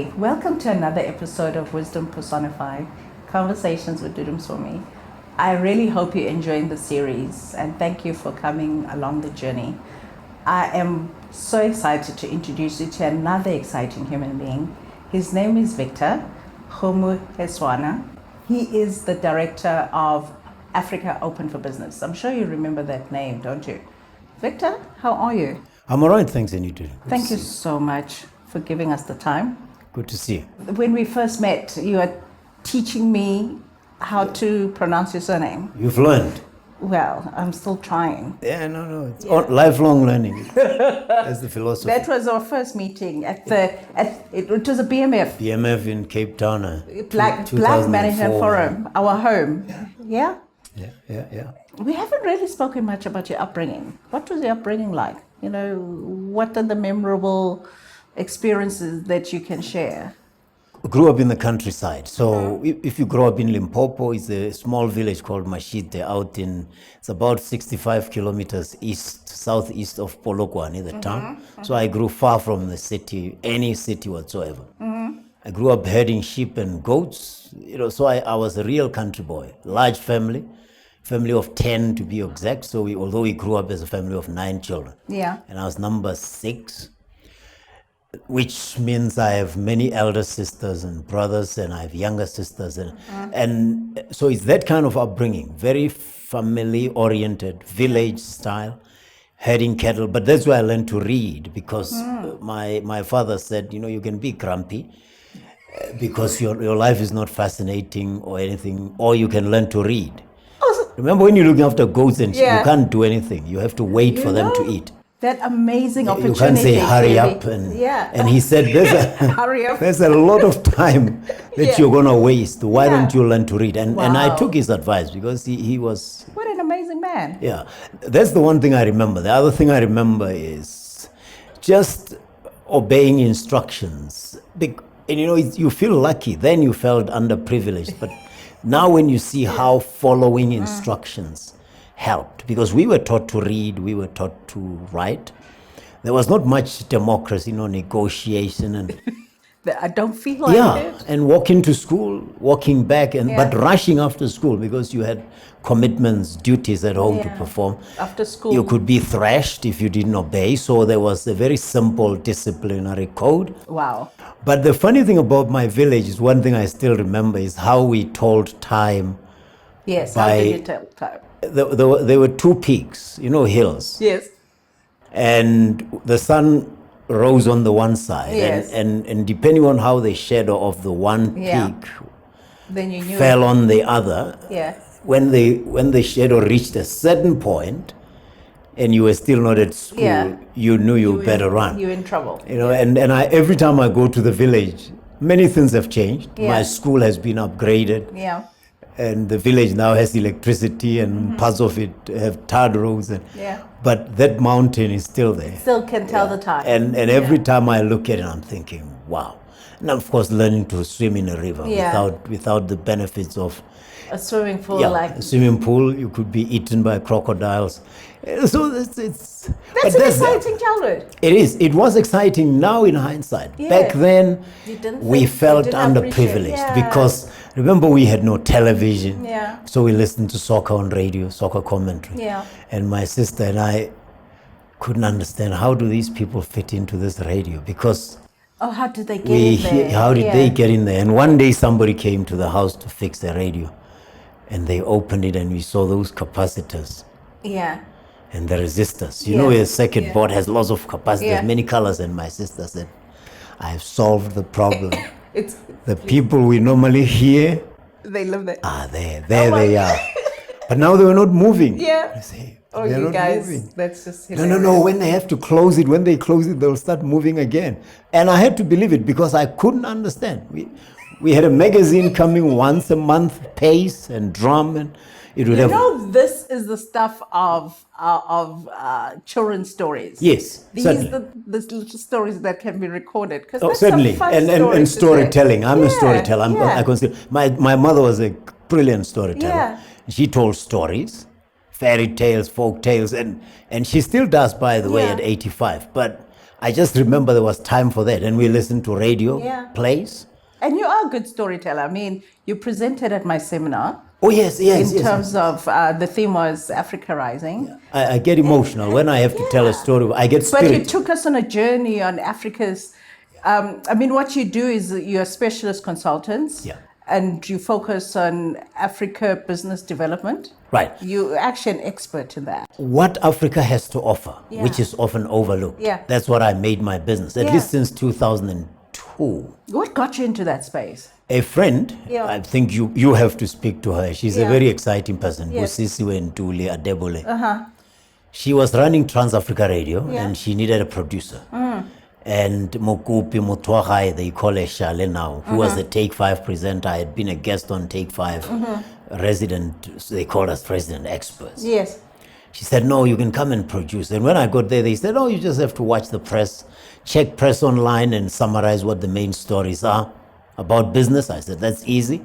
Hey, welcome to another episode of Wisdom Personified, Conversations with Dudu Msomi. I really hope you're enjoying the series and thank you for coming along the journey. I am so excited to introduce you to another exciting human being. His name is Victor Kgomoeswana. He is the director of Africa Open for Business. I'm sure you remember that name, don't you? Victor, how are you? I'm all right, thanks, and you too. Thank you so much for giving us the time. Good to see you. When we first met, you were teaching me how to pronounce your surname. You've learned. Well, I'm still trying. No. It's lifelong learning. That's the philosophy. That was our first meeting it was a BMF. BMF in Cape Town. Black Management Forum, our home. Yeah? Yeah. We haven't really spoken much about your upbringing. What was your upbringing like? You know, what are the memorable experiences that you can share? I grew up in the countryside. So if you grow up in Limpopo, it's a small village called Mashite it's about 65 kilometers southeast of Polokwane, the town. So I grew far from the city, any city whatsoever. I grew up herding sheep and goats, so I was a real country boy. Large family of 10 to be exact. So although we grew up as a family of 9 children. Yeah. And I was number 6. Which means I have many elder sisters and brothers, and I have younger sisters, and so it's that kind of upbringing, very family-oriented, village style, herding cattle. But that's where I learned to read, because my father said, you can be grumpy because your life is not fascinating or anything, or you can learn to read. Remember, when you're looking after goats and sheep, you can't do anything. You have to wait for them to eat. That amazing opportunity. You can't say hurry up, and he said hurry up. There's a lot of time that you're gonna waste. Why don't you learn to read? And I took his advice because he was. What an amazing man. Yeah, that's the one thing I remember. The other thing I remember is just obeying instructions. And you feel lucky. Then you felt underprivileged, but now when you see how following instructions helped, because we were taught to read, we were taught to write. There was not much democracy, negotiation, and I don't feel like it. And walking to school, walking back, but rushing after school because you had commitments, duties at home to perform. After school, you could be thrashed if you didn't obey. So there was a very simple disciplinary code. Wow. But the funny thing about my village is one thing I still remember is how we told time. Yes. How did you tell time? There were 2 peaks, hills. Yes. And the sun rose on the one side. Yes. And depending on how the shadow of the one peak then you knew fell on the other, when the shadow reached a certain point and you were still not at school, you knew you better run. You're in trouble. And I every time I go to the village, many things have changed. Yeah. My school has been upgraded. Yeah. And the village now has electricity, and parts of it have tarred roads. But that mountain is still there. Still can tell the time. And every time I look at it, I'm thinking, wow. And of course, learning to swim in a river without the benefits of a swimming pool. A swimming pool, you could be eaten by crocodiles. So that's an exciting childhood. It is. It was exciting now in hindsight. Yeah. Back then, we felt underprivileged because remember we had no television. Yeah. So we listened to soccer on radio, soccer commentary. Yeah. And my sister and I couldn't understand, how do these people fit into this radio? Because how did they get in there? How did they get in there? And one day somebody came to the house to fix the radio, and they opened it and we saw those capacitors. Yeah. And the resistors. A circuit board has lots of capacitors, many colors, and my sister said, I've solved the problem. The people we normally hear, they live there. There they are. But now they were not moving. Yeah. I say, you guys, moving. That's just hilarious. No. When they have to close it, when they close it, they'll start moving again. And I had to believe it because I couldn't understand. We had a magazine coming once a month, Pace and Drum, and it would this is the stuff of children's stories. Yes, these are the little stories that can be recorded. Certainly, and storytelling. I'm a storyteller. I consider my mother was a brilliant storyteller. Yeah. She told stories, fairy tales, folk tales, and she still does, by the way, at 85. But I just remember there was time for that, and we listened to radio plays. And you are a good storyteller. I mean, you presented at my seminar. Oh, yes. In terms of the theme was Africa Rising. I get emotional when I have to tell a story. I get spirit. But you took us on a journey on Africa's. I mean, what you do is you're specialist consultants. Yeah. And you focus on Africa business development. Right. You're actually an expert in that. What Africa has to offer, which is often overlooked. Yeah. That's what I made my business, at least since 2002. What got you into that space? A friend, I think you have to speak to her. She's a very exciting person. Yes. Busisiwe Ntuli Adebole. She was running Trans-Africa Radio and she needed a producer. And Mokupi Mutwagai, they call her Shale now, who was the Take 5 presenter. I had been a guest on Take 5, resident, they call us resident experts. Yes. She said, no, you can come and produce. And when I got there, they said, oh, you just have to watch the press, check press online and summarize what the main stories are about business. I said, that's easy.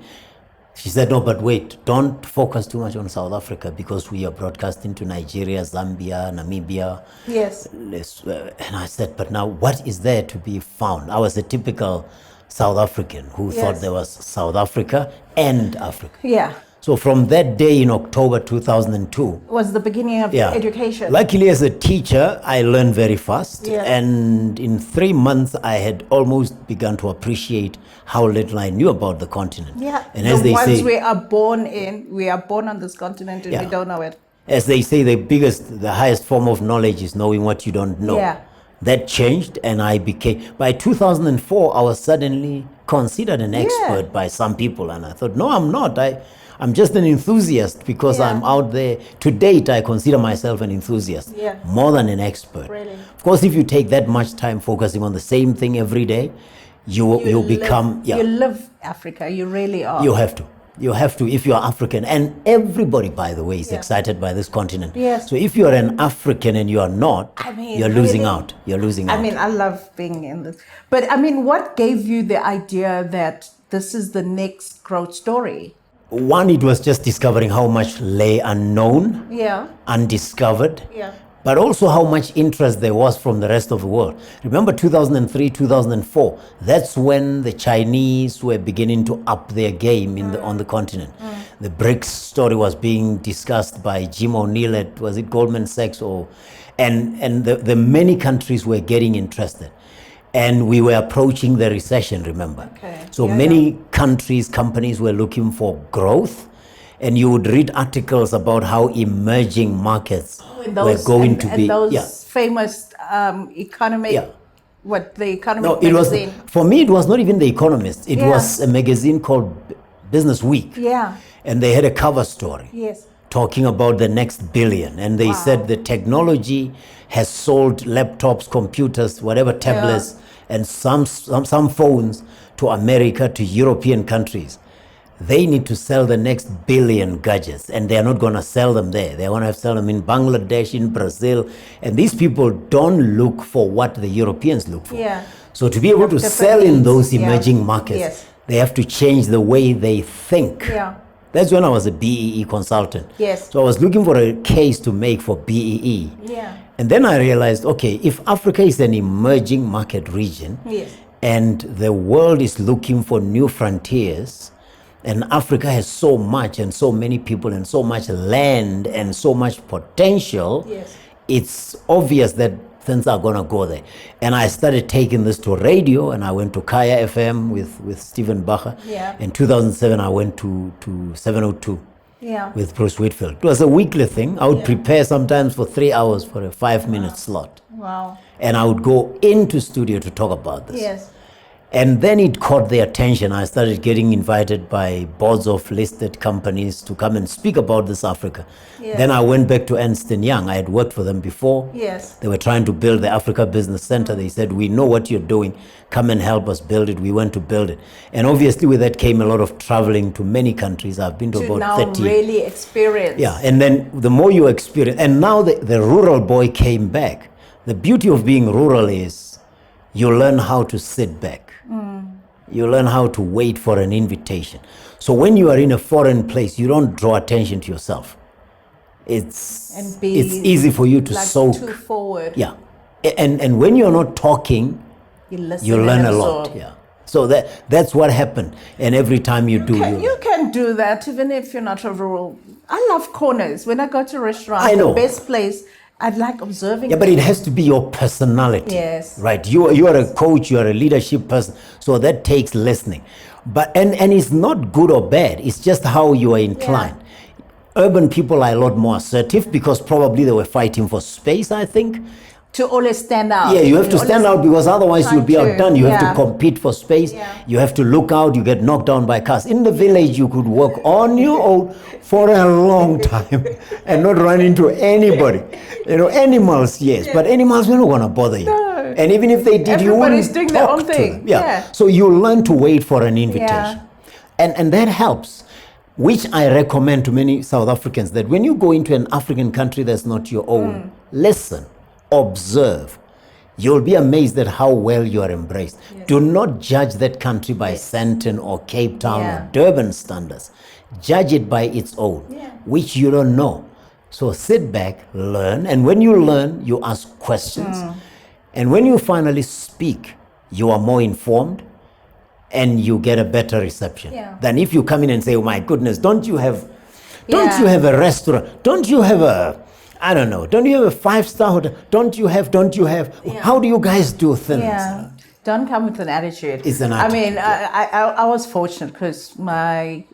She said, no, but wait, don't focus too much on South Africa because we are broadcasting to Nigeria, Zambia, Namibia. Yes. And I said, but now what is there to be found? I was a typical South African who thought there was South Africa and Africa. Yeah. So from that day in October 2002, was the beginning of education. Luckily, as a teacher, I learned very fast. Yeah. And in 3 months, I had almost begun to appreciate how little I knew about the continent. Yeah. And as they say, we are born on this continent and we don't know it. As they say, the highest form of knowledge is knowing what you don't know. Yeah. That changed, and I became, by 2004, I was suddenly considered an expert by some people. And I thought, no, I'm not. I'm just an enthusiast because I'm out there. To date, I consider myself an enthusiast more than an expert. Really? Of course, if you take that much time focusing on the same thing every day, you become... You live Africa. You really are. You have to. You have to if you are African. And everybody, by the way, is excited by this continent. Yes. So if you are an African and you are not, you're losing out. You're losing out. I mean, I love being in this. But I mean, what gave you the idea that this is the next growth story? One, it was just discovering how much lay unknown, undiscovered, but also how much interest there was from the rest of the world. Remember 2003, 2004, that's when the Chinese were beginning to up their game on the continent. The BRICS story was being discussed by Jim O'Neill at, was it Goldman Sachs? And the many countries were getting interested. And we were approaching the recession, remember? Okay. So many countries, companies were looking for growth. And you would read articles about how emerging markets were going to be. And those famous economic, the Economic magazine. For me, it was not even The Economist. It was a magazine called Business Week. Yeah. And they had a cover story. Yes. Talking about the next billion. And they said the technology has sold laptops, computers, whatever, tablets, and some phones to America, to European countries. They need to sell the next billion gadgets, and they're not going to sell them there. They want to sell them in Bangladesh, in Brazil. And these people don't look for what the Europeans look for. Yeah. So to be able to sell in those emerging markets, they have to change the way they think. Yeah. That's when I was a BEE consultant. Yes. So I was looking for a case to make for BEE. Yeah. And then I realized, okay, if Africa is an emerging market region, and the world is looking for new frontiers, and Africa has so much and so many people and so much land and so much potential, it's obvious that things are going to go there. And I started taking this to radio, and I went to Kaya FM with Stephen Bacher. In 2007, I went to 702 with Bruce Whitfield. It was a weekly thing. I would prepare sometimes for 3 hours for a 5-minute slot. Wow. And I would go into studio to talk about this. Yes. And then it caught their attention. I started getting invited by boards of listed companies to come and speak about this Africa. Then I went back to Ernst & Young. I had worked for them before. They were trying to build the Africa Business Center. They said, we know what you're doing. Come and help us build it. We went to build it. And obviously with that came a lot of traveling to many countries. I've been to about 30. Now really experience. Yeah, and then the more you experience, and now the rural boy came back. The beauty of being rural is you learn how to sit back. You learn how to wait for an invitation. So when you are in a foreign place, you don't draw attention to yourself. It's easy for you to soak. Too forward. Yeah. And when you're not talking, You listen you and learn a absorb. lot. Yeah. So that's what happened. And every time you do, You can do that even if you're not a rural. I love corners. When I go to a restaurant, I know. the best place, I like observing. Yeah, but it has to be your personality. Yes. Right. You are a coach, you are a leadership person. So that takes listening. But and it's not good or bad. It's just how you are inclined. Urban people are a lot more assertive because probably they were fighting for space, I think. To always stand out. Yeah, you have to stand out because otherwise you'll be outdone. You have to Yeah. compete for space. Yeah. You have to look out. You get knocked down by cars. In the village, you could walk on your own for a long time and not run into anybody. Animals, yes, but animals were not going to bother you. No. And even if they did, you Everybody's wouldn't doing their talk own to thing. them. Yeah. Yeah. So you learn to wait for an invitation. And that helps, which I recommend to many South Africans, that when you go into an African country that's not your own, listen, observe. You'll be amazed at how well you are embraced. Yes. Do not judge that country by Sandton or Cape Town or Durban standards. Judge it by its own, which you don't know. So sit back, learn, and when you learn, you ask questions. And when you finally speak, you are more informed and you get a better reception than if you come in and say, oh my goodness, don't you have a restaurant? Don't you have a, I don't know, don't you have a 5-star hotel? Don't you have? How do you guys do things? Yeah. Don't come with an attitude. It's an I mean, attitude, I was fortunate because I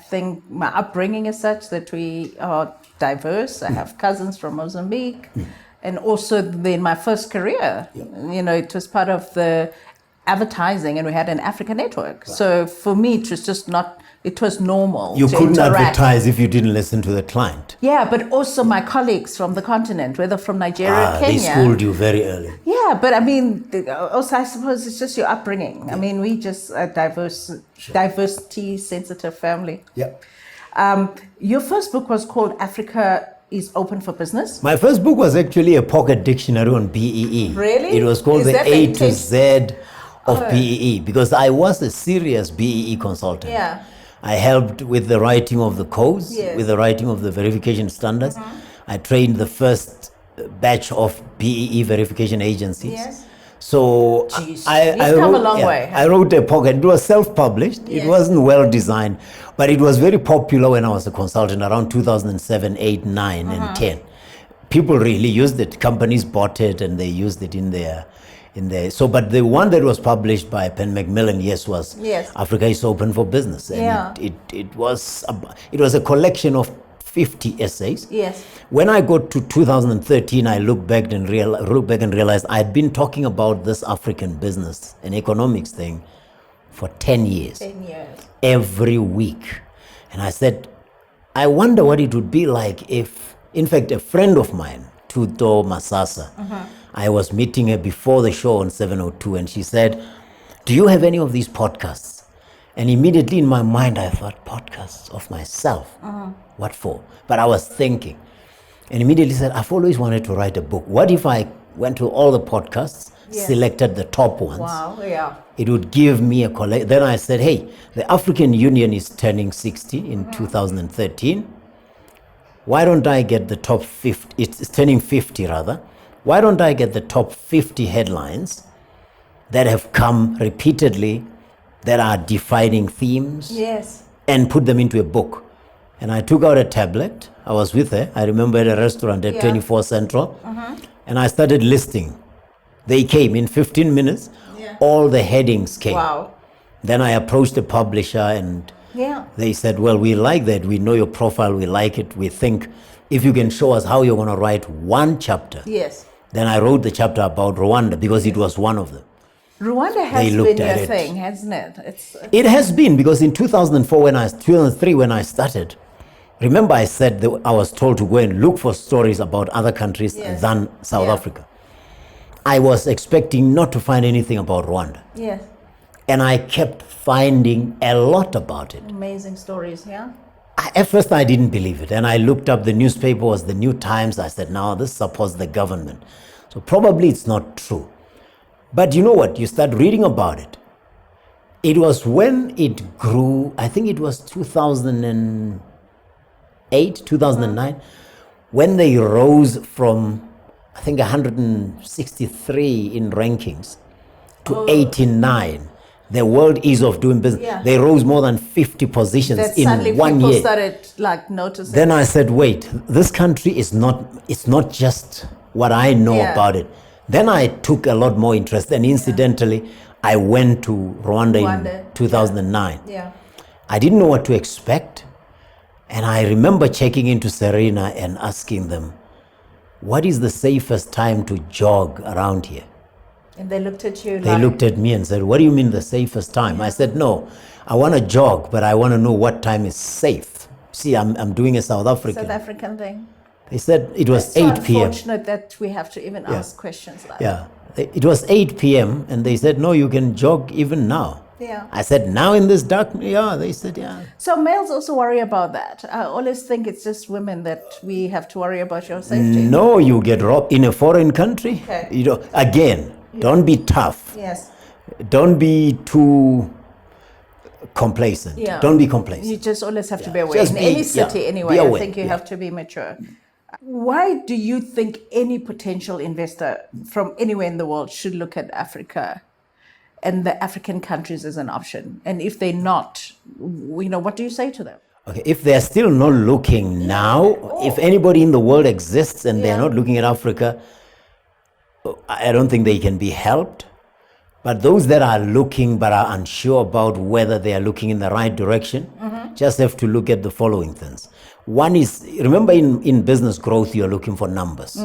think my upbringing is such that we are diverse. I have cousins from Mozambique. And also then my first career, it was part of the advertising and we had an Africa network. Right. So for me, it was just not, it was normal. You couldn't interact. advertise if you didn't listen to the client. Yeah, but also my colleagues from the continent, whether from Nigeria, Kenya. They schooled you very early. Yeah, but I mean, also I suppose it's just your upbringing. I mean, we just a diversity sensitive family. Yeah. Your first book was called Africa is Open for Business. My first book was actually a pocket dictionary on BEE. Really? It was called Is the that A the to Z of BEE because I was a serious BEE consultant. Yeah. I helped with the writing of the codes, with the writing of the verification standards. I trained the first batch of BEE verification agencies. Yes. So I come a long way. I wrote a pocket. It was self-published. It wasn't well designed, but it was very popular when I was a consultant around 2007, 8, 9, and 10. People really used it. Companies bought it and they used it in their. So, but the one that was published by Penn Macmillan, was Africa is Open for Business, and it was a collection of 50 essays. Yes. When I got to 2013, I looked back and realized I had been talking about this African business and economics thing for 10 years. 10 years. Every week. And I said, I wonder what it would be like if, in fact, a friend of mine, Tuto Masasa, I was meeting her before the show on 702, and she said, do you have any of these podcasts? And immediately in my mind, I thought, podcasts of myself? What for? But I was thinking, and immediately said, I've always wanted to write a book. What if I went to all the podcasts, selected the top ones? Wow, yeah. It would give me a collect. Then I said, hey, the African Union is turning 60 in 2013. Why don't I get the top 50? It's turning 50 rather. Why don't I get the top 50 headlines that have come repeatedly, that are defining themes, and put them into a book? And I took out a tablet. I was with her. I remember at a restaurant at 24 Central. And I started listing. They came in 15 minutes. All the headings came. Wow. Then I approached the publisher and they said, well, we like that. We know your profile. We like it. We think if you can show us how you're going to write one chapter. Then I wrote the chapter about Rwanda because it was one of them. Rwanda has been your thing, hasn't it? It has been because in 2003 when I started, remember I said that I was told to go and look for stories about other countries than South Africa. I was expecting not to find anything about Rwanda. And I kept finding a lot about it. Amazing stories, At first I didn't believe it. And I looked up, the newspaper was the New Times. I said, no, this supports the government. So probably it's not true. But you know what? You start reading about it. It was when it grew, I think it was 2008, 2009, when they rose from I think 163 in rankings to 89. The world ease of doing business. Yeah. They rose more than 50 positions That in suddenly 1 people year. started like noticing. Then I said, wait, this country is not, it's not just what I know about it. Then I took a lot more interest, and incidentally, I went to Rwanda in 2009. Yeah. I didn't know what to expect, and I remember checking into Serena and asking them, what is the safest time to jog around here? And they looked at you. They looked at me and said, what do you mean the safest time? I said, no, I want to jog, but I want to know what time is safe. See, I'm doing a South African thing. They said it was It's 8 so p.m. unfortunate that we have to even ask questions like that. Yeah, it was 8 p.m. and they said, no, you can jog even now. Yeah. I said, now in this dark, yeah, they said, yeah. So males also worry about that. I always think it's just women that we have to worry about your safety. No, you get robbed in a foreign country. Okay. You know, again, don't be tough. Yes. Don't be too complacent. Yeah. Don't be complacent. You just always have to be aware. Just In be- any city, yeah, anyway, be I aware, think you yeah. have to be mature. Why do you think any potential investor from anywhere in the world should look at Africa and the African countries as an option? And if they're not, what do you say to them? Okay, if they're still not looking now, if anybody in the world exists and they're not looking at Africa, I don't think they can be helped. But those that are looking but are unsure about whether they are looking in the right direction, just have to look at the following things. One is, remember in business growth, you're looking for numbers.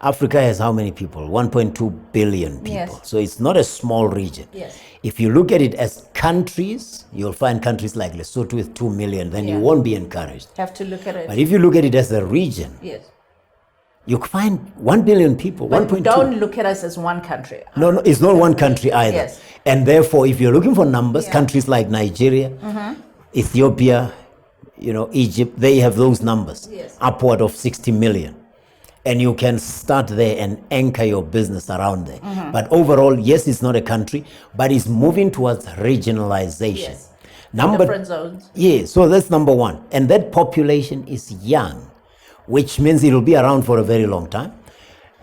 Africa has how many people? 1.2 billion people. Yes. So it's not a small region. Yes. If you look at it as countries, you'll find countries like Lesotho with 2 million, then you won't be encouraged. Have to look at it. But if you look at it as a region, Yes. you find 1 billion people, But 1.2. don't look at us as one country. No, it's not one country either. Yes. And therefore, if you're looking for numbers, countries like Nigeria, Ethiopia, Egypt, they have those numbers, upward of 60 million. And you can start there and anchor your business around there. But overall, yes, it's not a country, but it's moving towards regionalization. Yes. Different zones. Yeah, so that's number one. And that population is young, which means it'll be around for a very long time.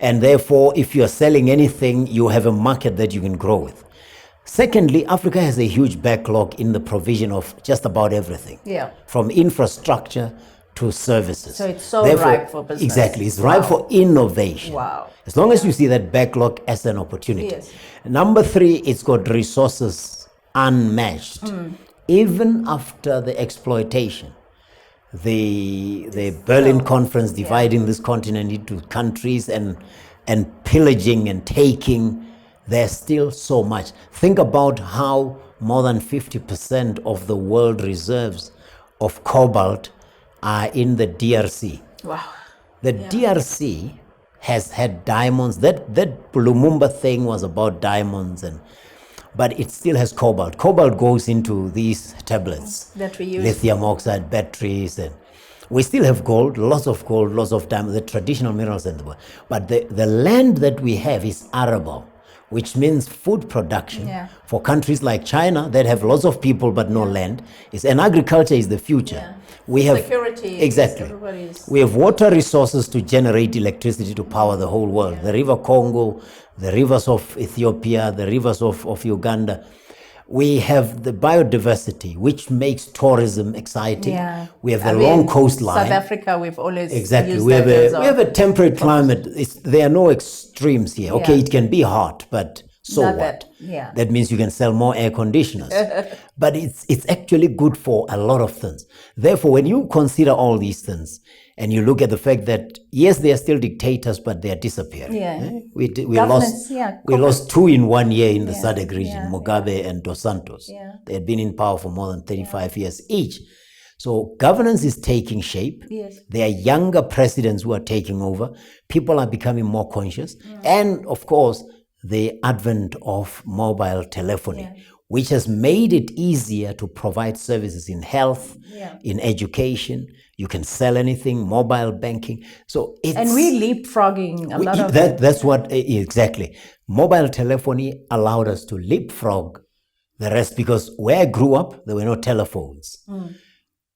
And therefore, if you're selling anything, you have a market that you can grow with. Secondly, Africa has a huge backlog in the provision of just about everything. Yeah. From infrastructure to services. So it's ripe for business. Exactly. It's ripe for innovation. Wow. As long as you see that backlog as an opportunity. Yes. Number three, it's got resources unmatched. Even after the exploitation, the Berlin Conference dividing this continent into countries and pillaging and taking, there's still so much. Think about how more than 50% of the world reserves of cobalt are in the DRC. Wow. The DRC has had diamonds. That Lumumba thing was about diamonds, but it still has cobalt. Cobalt goes into these tablets That we use. lithium oxide batteries, and we still have gold, lots of diamonds, the traditional minerals in the world. But the land that we have is arable, which means food production for countries like China that have lots of people but no land. And agriculture is the future. Yeah. We have Security. exactly. We have water resources to generate electricity to power the whole world. The River Congo, the rivers of Ethiopia, the rivers of Uganda. We have the biodiversity, which makes tourism exciting. Yeah. We have the long coastline. South Africa, we've always Exactly. used We have that as we have a temperate climate. There are no extremes here. Okay, Yeah. it can be hot, but so Not what? that. That means you can sell more air conditioners. But it's actually good for a lot of things. Therefore, when you consider all these things and you look at the fact that yes, they are still dictators, but they are disappearing. Yeah. We Governance, lost two in 1 year in the SADC region, yeah, Mugabe and Dos Santos. Yeah. They had been in power for more than 35 years each. So governance is taking shape. Yes. There are younger presidents who are taking over. People are becoming more conscious. And of course, the advent of mobile telephony, which has made it easier to provide services in health, in education. You can sell anything, mobile banking. So it's... And we're leapfrogging a lot of... That's what, exactly. Mobile telephony allowed us to leapfrog the rest, because where I grew up, there were no telephones.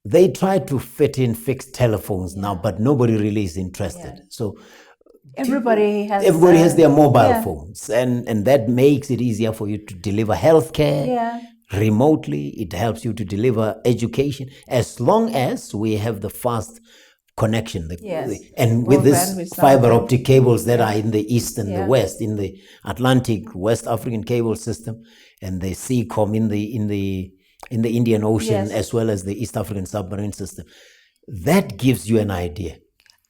They tried to fit in fixed telephones now, but nobody really is interested. So Everybody has their mobile yeah. phones, and that makes it easier for you to deliver healthcare remotely. It helps you to deliver education as long as we have the fast connection. And with this fiber optic cables that are in the east and the west, in the Atlantic West African cable system, and the SEACOM in the Indian Ocean, as well as the East African submarine system, that gives you an idea.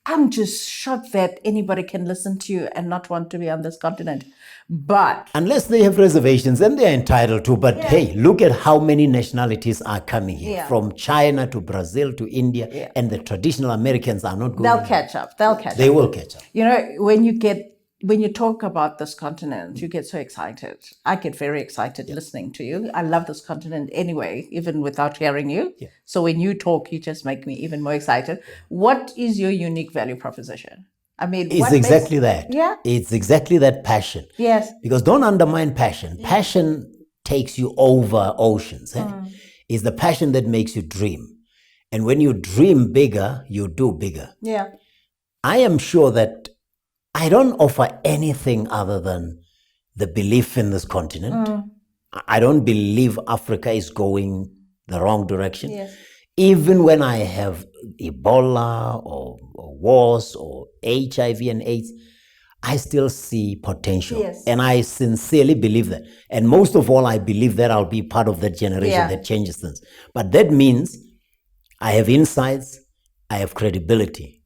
I'm just shocked that anybody can listen to you and not want to be on this continent. But unless they have reservations, and they're entitled to. But hey, look at how many nationalities are coming here, from China to Brazil to India, and the traditional Americans are not going. They'll catch up. They will catch up. You know, when you talk about this continent, you get so excited. I get very excited listening to you. I love this continent anyway, even without hearing you. So when you talk, you just make me even more excited. What is your unique value proposition? I mean, it's exactly that. Yeah. It's exactly that passion. Yes. Because don't undermine passion. Passion takes you over oceans. It's the passion that makes you dream. And when you dream bigger, you do bigger. Yeah. I am sure that I don't offer anything other than the belief in this continent. I don't believe Africa is going the wrong direction. Yes. Even when I have Ebola or wars or HIV and AIDS, I still see potential. Yes. And I sincerely believe that. And most of all, I believe that I'll be part of that generation that changes things. But that means I have insights, I have credibility.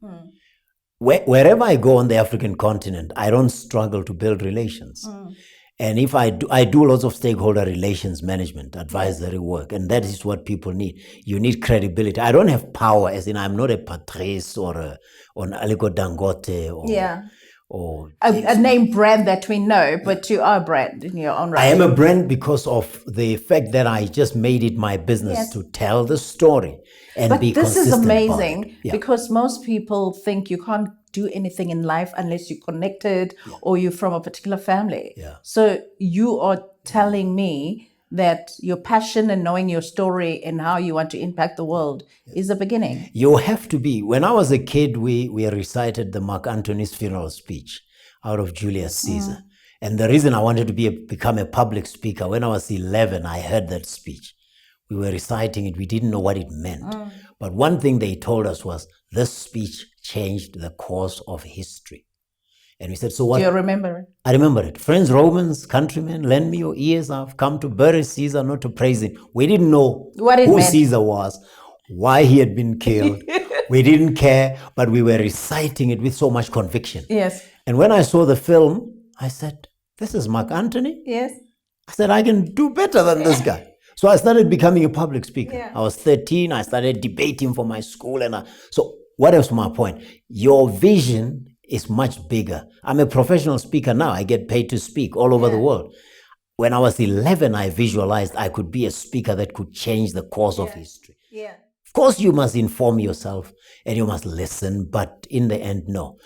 Wherever I go on the African continent, I don't struggle to build relations. And if I do lots of stakeholder relations management, advisory work, and that is what people need. You need credibility. I don't have power, as in I'm not a Patrice or an Aliko Dangote or a name brand that we know, but you are a brand in your own right. I am a brand because of the fact that I just made it my business to tell the story and be consistent. But this is amazing because most people think you can't do anything in life unless you're connected or you're from a particular family. So you are telling me that your passion and knowing your story and how you want to impact the world is the beginning. You have to be. When I was a kid, we recited the Mark Antony's funeral speech out of Julius Caesar. And the reason I wanted to become a public speaker, when I was 11, I heard that speech. We were reciting it. We didn't know what it meant. But one thing they told us was, this speech changed the course of history. And we said, so what? Do you remember it? I remember it. Friends, Romans, countrymen, lend me your ears. I've come to bury Caesar, not to praise him. We didn't know who Caesar was, why he had been killed. We didn't care, but we were reciting it with so much conviction. Yes. And when I saw the film, I said, this is Mark Antony? Yes. I said, I can do better than this guy. So I started becoming a public speaker. I was 13. I started debating for my school. So what else my point? Your vision is much bigger. I'm a professional speaker now. I get paid to speak all over the world. When I was 11, I visualized I could be a speaker that could change the course of history. Of course, you must inform yourself and you must listen, but in the end, no.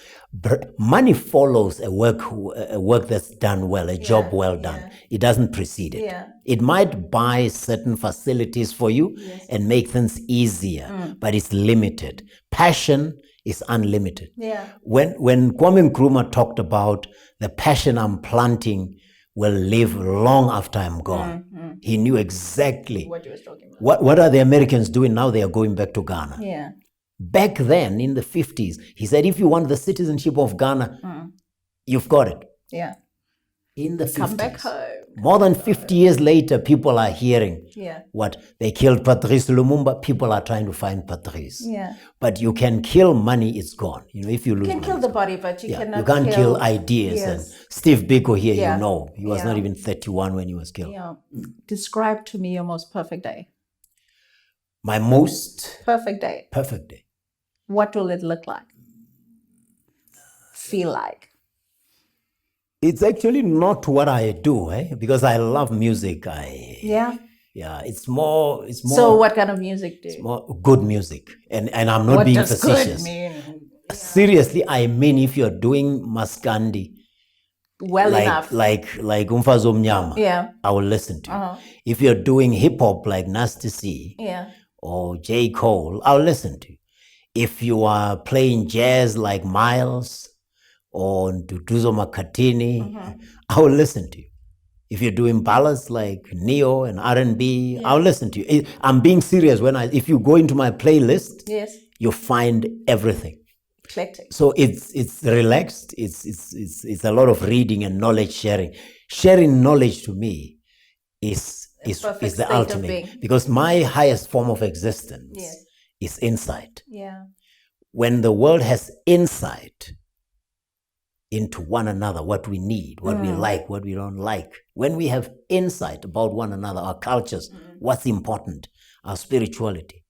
Money follows a work that's done well, a job well done. It doesn't precede it. It might buy certain facilities for you and make things easier, but it's limited. Passion is unlimited. When Kwame Nkrumah talked about the passion I'm planting will live long after I'm gone, he knew exactly what he was talking about. What are the Americans doing now? They are going back to Ghana. Back then, in the 50s, he said, if you want the citizenship of Ghana, you've got it. In the 50s. Come back home. More than 50 years later, people are hearing what they killed Patrice Lumumba. People are trying to find Patrice. But you can kill money, it's gone. You know, if you lose, you can kill the body, but you cannot. You can't kill ideas. And Steve Biko here, you know, he was not even 31 when he was killed. Describe to me your most perfect day. My most perfect day. Perfect day. What will it look like? Feel like? It's actually not what I do, because I love music. It's more. So what kind of music do you? It's more good music, and I'm not being facetious. What does good mean? Seriously, I mean, if you're doing Maskandi, enough, like Umfazo Mnyama, I will listen to you. If you're doing hip hop like Nasty C, or J. Cole, I'll listen to you. If you are playing jazz like Miles or Dudu Msomi, I will listen to you. If you're doing ballads like neo and R&B, I'll listen to you. I'm being serious. If you go into my playlist, you find everything. Eclectic. So it's relaxed. It's a lot of reading and knowledge sharing. Sharing knowledge to me is the ultimate, because my highest form of existence is insight. Yeah. When the world has insight into one another, what we need, what we like, what we don't like, when we have insight about one another, our cultures, what's important, our spirituality,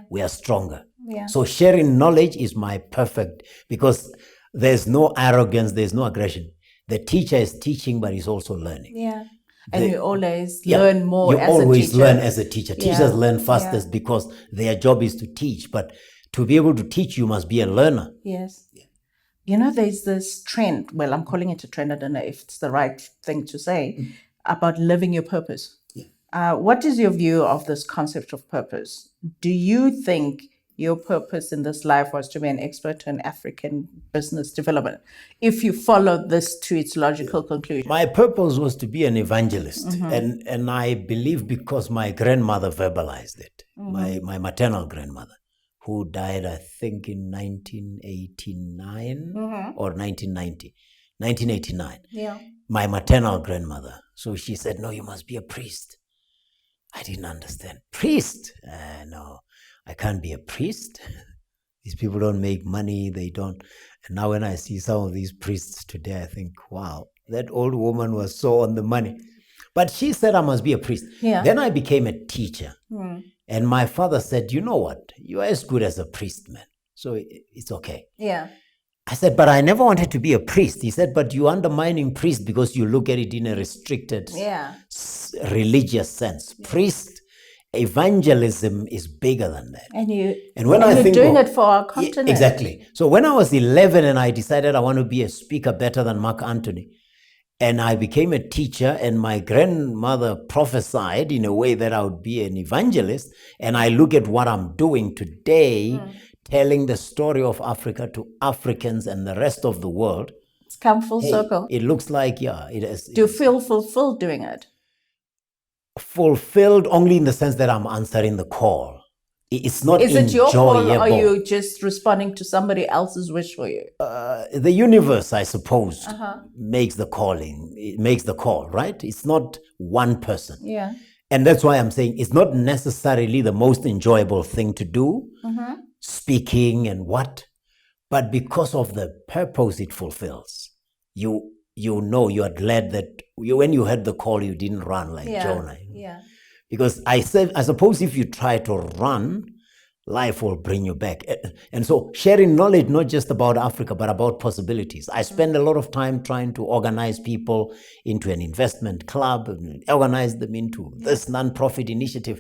we are stronger. So sharing knowledge is my perfect, because there's no arrogance, there's no aggression. The teacher is teaching, but he's also learning. Yeah. And you always learn more as a teacher. You always learn as a teacher. Teachers learn fastest because their job is to teach. But to be able to teach, you must be a learner. Yes. You know, there's this trend, well, I'm calling it a trend, I don't know if it's the right thing to say, about living your purpose. What is your view of this concept of purpose? Do you think your purpose in this life was to be an expert in African business development, if you follow this to its logical conclusion? My purpose was to be an evangelist. And I believe because my grandmother verbalized it, my maternal grandmother, who died, I think, in 1989 or 1990, 1989. My maternal grandmother. So she said, no, you must be a priest. I didn't understand. Priest? No, I can't be a priest. These people don't make money. They don't. And now when I see some of these priests today, I think, wow, that old woman was so on the money. But she said I must be a priest. Then I became a teacher. And my father said, you know what? You are as good as a priest, man. So it's okay. I said, but I never wanted to be a priest. He said, but you're undermining priest because you look at it in a restricted religious sense. Priest, evangelism is bigger than that. And you're doing it for our continent. Exactly. So when I was 11 and I decided I want to be a speaker better than Mark Antony, and I became a teacher, and my grandmother prophesied in a way that I would be an evangelist. And I look at what I'm doing today, telling the story of Africa to Africans and the rest of the world. It's come full circle. It looks like, it is. Do you feel fulfilled doing it? Fulfilled only in the sense that I'm answering the call. It's not enjoyable. Is it your call, or are you just responding to somebody else's wish for you? The universe, I suppose, makes the calling. It makes the call, right? It's not one person. And that's why I'm saying it's not necessarily the most enjoyable thing to do, speaking and what, but because of the purpose it fulfills. You are glad that when you heard the call, you didn't run like Jonah. Because I suppose if you try to run, life will bring you back. And so sharing knowledge, not just about Africa, but about possibilities. I spend a lot of time trying to organize people into an investment club, and organize them into this nonprofit initiative.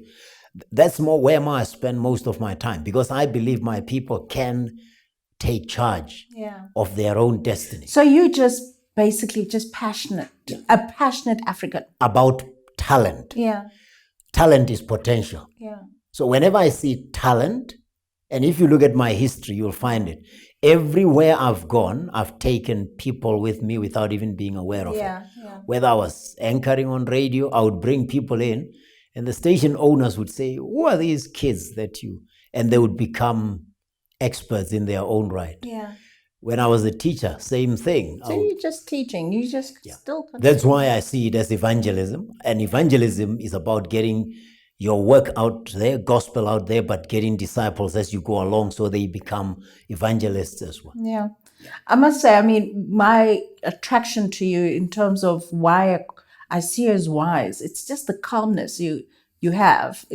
That's where I spend most of my time, because I believe my people can take charge of their own destiny. So you basically passionate, a passionate African. About talent. Talent is potential. So whenever I see talent, and if you look at my history, you'll find it. Everywhere I've gone, I've taken people with me without even being aware of it. Whether I was anchoring on radio, I would bring people in, and the station owners would say, who are these kids that you... And they would become experts in their own right. When I was a teacher, same thing. So you're just teaching, you just still... That's why I see it as evangelism. And evangelism is about getting your work out there, gospel out there, but getting disciples as you go along so they become evangelists as well. I must say, I mean, my attraction to you in terms of why I see you as wise, it's just the calmness you have.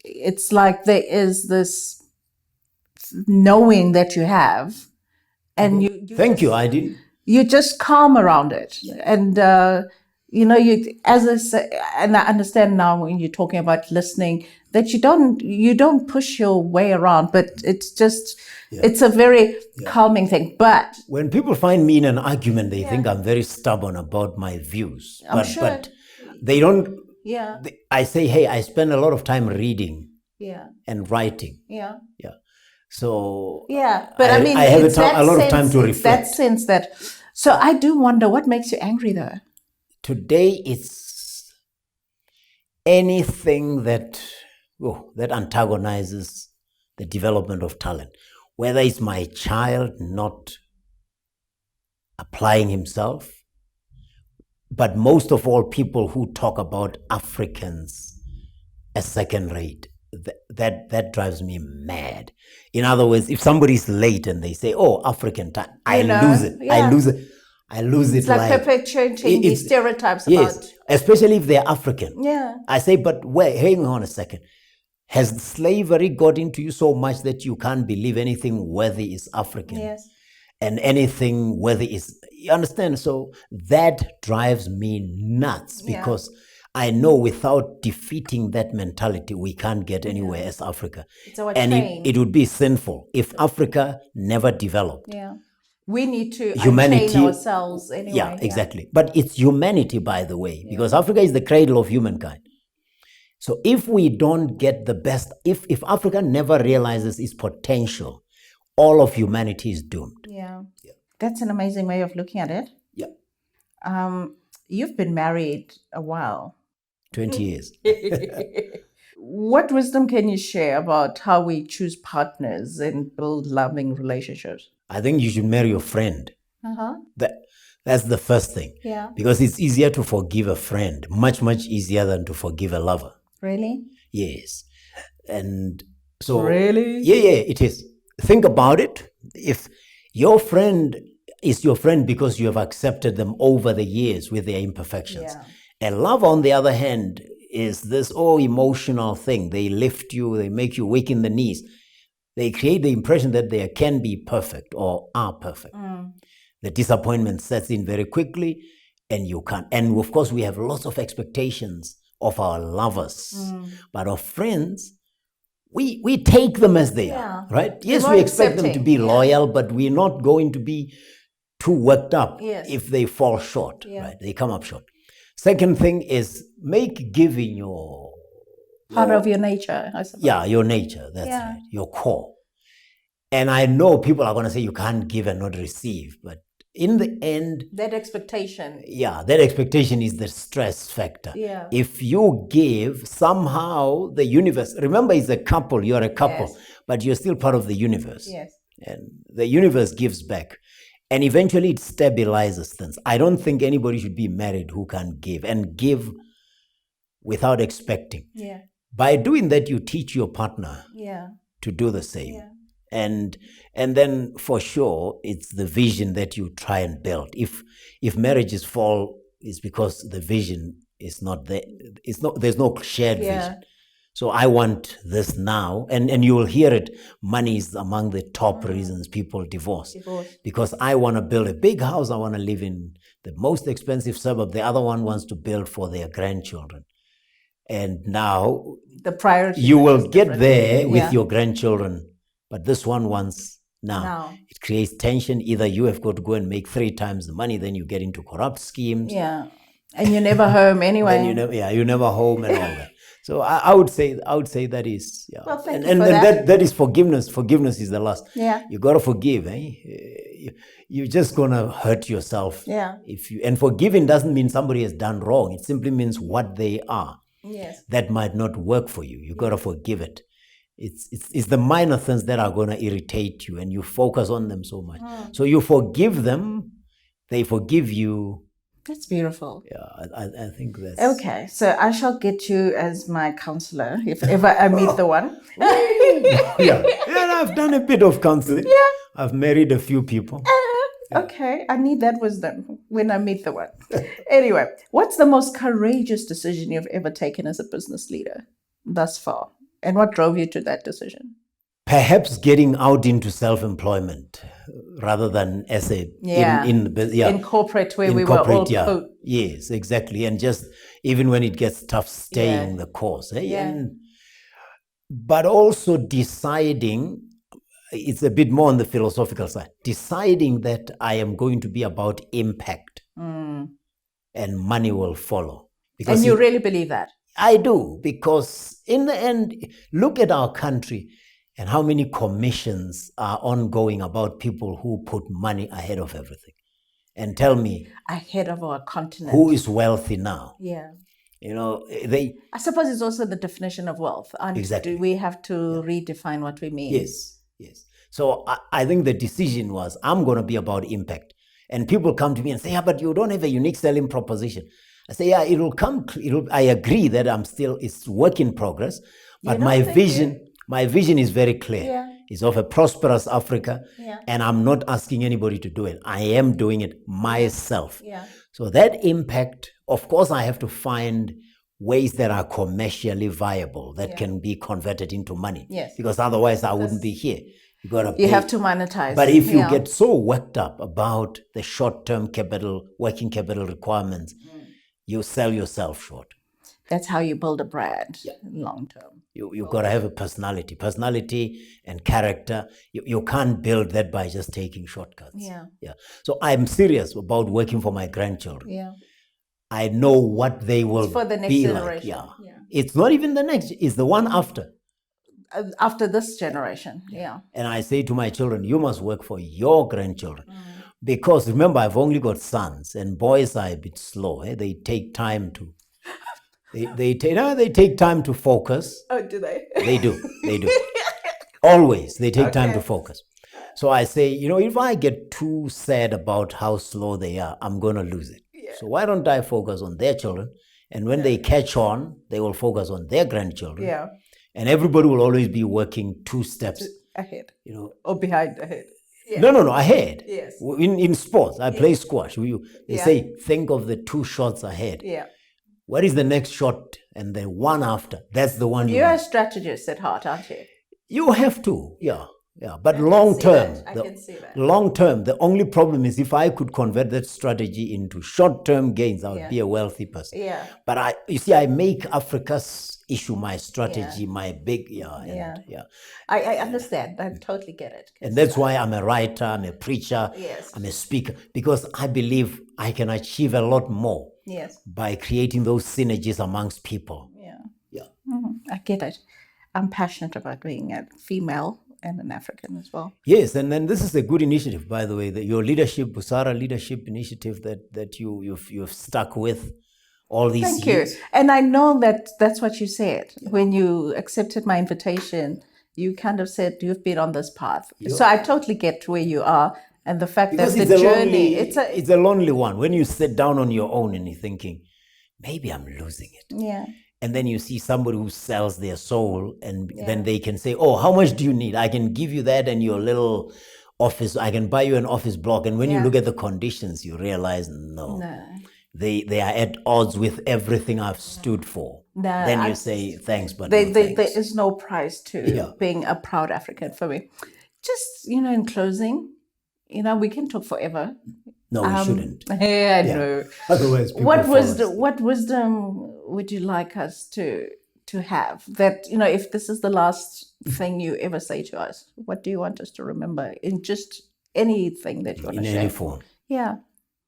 It's like there is this knowing that you have. And Thank you. I didn't. You're just calm around it, and as I say, and I understand now when you're talking about listening that you don't push your way around, but it's just it's a very calming thing. But when people find me in an argument, they think I'm very stubborn about my views. But they don't. I say, hey, I spend a lot of time reading and writing. So yeah, but I mean, I have it's that a lot of sense, time to it's that reflect. sense that. So I do wonder what makes you angry, though. Today, it's anything that that antagonizes the development of talent, whether it's my child not applying himself, but most of all, people who talk about Africans as second rate. That drives me mad. In other words, if somebody's late and they say, "Oh, African time," I lose it. Yeah. I lose it. It's like perpetuating these stereotypes yes, about. especially if they're African. Yeah. I say, but wait, hang on a second. Has slavery got into you so much that you can't believe anything worthy is African? Yes. And anything worthy is, you understand? So that drives me nuts because I know without defeating that mentality, we can't get anywhere as Africa. It's our and train. it would be sinful if Africa never developed. Yeah. We need to Humanity, unchain ourselves anyway. Yeah, exactly. But it's humanity, by the way, because Africa is the cradle of humankind. So if we don't get the best, if Africa never realizes its potential, all of humanity is doomed. Yeah. That's an amazing way of looking at it. Yeah. You've been married a while. 20 years. What wisdom can you share about how we choose partners and build loving relationships? I think you should marry your friend. That's the first thing. Yeah. Because it's easier to forgive a friend, much, much easier than to forgive a lover. Really? Yes. And so... Really? Yeah, it is. Think about it. If your friend is your friend because you have accepted them over the years with their imperfections. A lover, on the other hand, is this emotional thing. They lift you, they make you weak in the knees. They create the impression that they can be perfect or are perfect. The disappointment sets in very quickly and you can't. And of course, we have lots of expectations of our lovers, but of friends, we take them as they are, right? Yes, we expect them to be loyal, but we're not going to be too worked up if they fall short, right? They come up short. Second thing is make giving your part of your nature, I suppose. Yeah, your nature, that's right, your core. And I know people are going to say you can't give and not receive, but in the end... That expectation. Yeah, that expectation is the stress factor. Yeah. If you give, somehow the universe... Remember, it's a couple, you're a couple, but you're still part of the universe. Yes. And the universe gives back. And eventually it stabilizes things. I don't think anybody should be married who can give and give without expecting. Yeah. By doing that, you teach your partner to do the same. Yeah. And then for sure, it's the vision that you try and build. If marriages fall, it's because the vision is not there. There's no shared vision. So I want this now, and you will hear it. Money is among the top reasons people divorce. Because I want to build a big house. I want to live in the most expensive suburb. The other one wants to build for their grandchildren. And now the priority you will get there with your grandchildren. But this one wants now. It creates tension. Either you have got to go and make 3 times the money, then you get into corrupt schemes. Yeah. And you're never home anyway. Then you're never home and all that. So I would say that is Well, thank you and for that. That is forgiveness. Forgiveness is the last. Yeah. You gotta forgive, You're just gonna hurt yourself. Yeah. And forgiving doesn't mean somebody has done wrong. It simply means what they are. Yes. That might not work for you. You gotta forgive it. It's the minor things that are gonna irritate you, and you focus on them so much. So you forgive them, they forgive you. That's beautiful. Yeah, I think that's... Okay, so I shall get you as my counselor if ever I meet the one. Yeah, I've done a bit of counseling. Yeah. I've married a few people. Okay, I need that wisdom when I meet the one. Anyway, what's the most courageous decision you've ever taken as a business leader thus far? And what drove you to that decision? Perhaps getting out into self-employment rather than as a in corporate where we were all yes, exactly. And just even when it gets tough, staying the course. But also deciding, it's a bit more on the philosophical side, deciding that I am going to be about impact and money will follow. And you really believe that? I do, because in the end, look at our country. And how many commissions are ongoing about people who put money ahead of everything? And tell me, ahead of our continent, who is wealthy now? Yeah. I suppose it's also the definition of wealth. And exactly. Do we have to redefine what we mean? Yes. So I think the decision was, I'm going to be about impact. And people come to me and say, yeah, but you don't have a unique selling proposition. I say, yeah, it'll come. I agree that it's work in progress, but my vision is very clear. Yeah. It's of a prosperous Africa, and I'm not asking anybody to do it. I am doing it myself. Yeah. So that impact, of course, I have to find ways that are commercially viable, that can be converted into money. Yes. Because otherwise I wouldn't be here. You have to monetize. But if you get so worked up about the short-term working capital requirements, you sell yourself short. That's how you build a brand long term. You've got to have a personality and character. You can't build that by just taking shortcuts. Yeah. So I'm serious about working for my grandchildren. Yeah. I know what they will for the next be generation. like. It's not even the next, it's the one after. After this generation, And I say to my children, you must work for your grandchildren. Because remember, I've only got sons, and boys are a bit slow. They take time to they take time to focus. Oh, do they? They do. Always, they take time to focus. So I say, if I get too sad about how slow they are, I'm going to lose it. So why don't I focus on their children? And when they catch on, they will focus on their grandchildren. Yeah. And everybody will always be working 2 steps ahead. Or behind ahead. Yeah. No, ahead. Yes. In sports, I play squash. They say, think of the 2 shots ahead. Yeah. What is the next shot and the one after? That's the one you're a strategist at heart, aren't you? You have to, yeah. But long term, the only problem is if I could convert that strategy into short-term gains, I would be a wealthy person. Yeah. But I make Africa's issue my strategy, my big, I understand. I totally get it. And that's why I'm a writer, I'm a preacher, I'm a speaker, because I believe I can achieve a lot more by creating those synergies amongst people. Yeah. I get it. I'm passionate about being a female and an African as well. Yes, and then this is a good initiative, by the way, your leadership, Busara leadership initiative that you've stuck with all these years. Thank you. And I know that's what you said. When you accepted my invitation, you kind of said you've been on this path. So I totally get where you are, and the fact that the journey, it's a lonely one. When you sit down on your own and you're thinking, maybe I'm losing it. Yeah. And then you see somebody who sells their soul, and then they can say, oh, how much do you need? I can give you that and your little office. I can buy you an office block. And when you look at the conditions, you realize, no. They are at odds with everything I've stood for. Then you say, thanks, but no thanks. There is no price to being a proud African for me. Just, in closing, we can talk forever. No, we shouldn't. Yeah, I know. Otherwise, what wisdom would you like us to have? That, if this is the last thing you ever say to us, what do you want us to remember in just anything that you want to share? In any form. Yeah.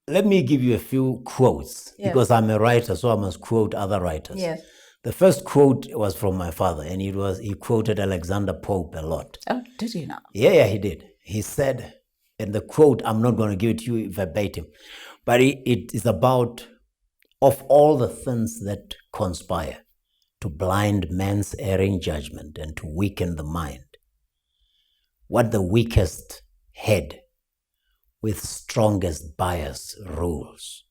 Let me give you a few quotes, because I'm a writer, so I must quote other writers. Yes. The first quote was from my father, and he quoted Alexander Pope a lot. Oh, did he now? Yeah, he did. He said, and the quote, I'm not going to give it to you verbatim, but it is about, of all the things that conspire to blind man's erring judgment and to weaken the mind, what the weakest head with strongest bias rules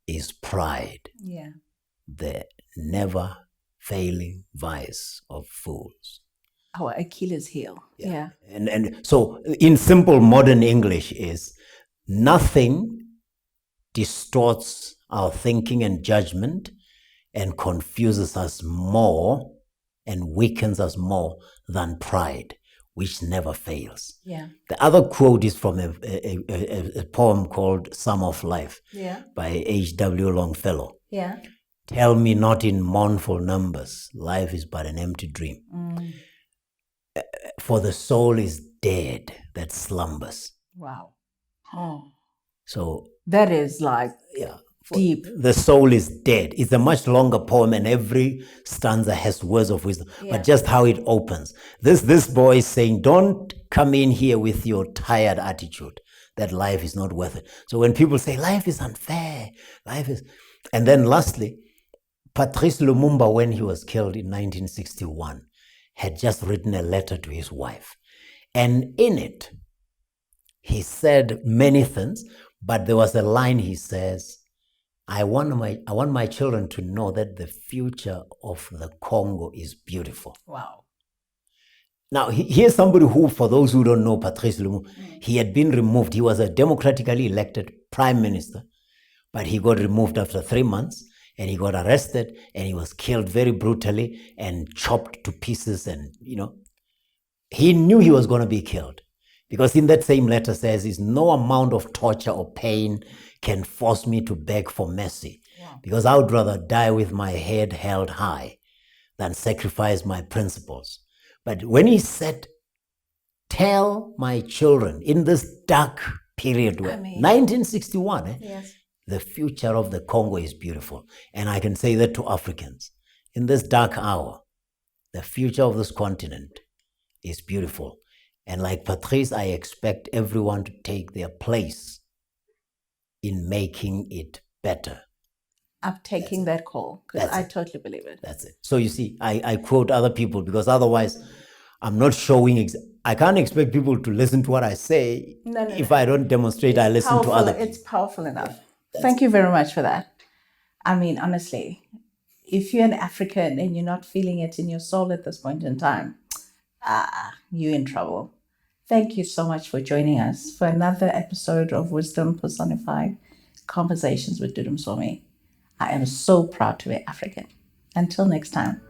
is pride, the never failing vice of fools. Our Achilles heel. Yeah. And so in simple modern English is, nothing distorts our thinking and judgment and confuses us more and weakens us more than pride, which never fails. Yeah. The other quote is from a poem called Sum of Life by H.W. Longfellow. Yeah. Tell me not in mournful numbers, life is but an empty dream. For the soul is dead that slumbers. Wow. Oh. So that is like Deep. The soul is dead. It's a much longer poem, and every stanza has words of wisdom. Yeah. But just how it opens. This boy is saying, don't come in here with your tired attitude that life is not worth it. So when people say life is unfair, life is... And then lastly, Patrice Lumumba, when he was killed in 1961, had just written a letter to his wife. And in it, he said many things, but there was a line he says, I want my children to know that the future of the Congo is beautiful. Wow. Now, here's somebody who, for those who don't know Patrice Lumumba, he had been removed. He was a democratically elected prime minister, but he got removed after 3 months, and he got arrested, and he was killed very brutally and chopped to pieces. And, he knew he was going to be killed, because in that same letter says, is no amount of torture or pain can force me to beg for mercy, because I would rather die with my head held high than sacrifice my principles. But when he said, tell my children in this dark period, 1961, yes, the future of the Congo is beautiful. And I can say that to Africans. In this dark hour, the future of this continent is beautiful. And like Patrice, I expect everyone to take their place in making it better. I'm taking that call, because I totally believe it. That's it. So you see, I quote other people, because otherwise I'm not showing... I can't expect people to listen to what I say if I don't demonstrate I listen to other people. It's powerful enough. Thank you very much for that. I mean, honestly, if you're an African and you're not feeling it in your soul at this point in time, you're in trouble. Thank you so much for joining us for another episode of Wisdom Personified, Conversations with Dudu Msomi. I am so proud to be African. Until next time.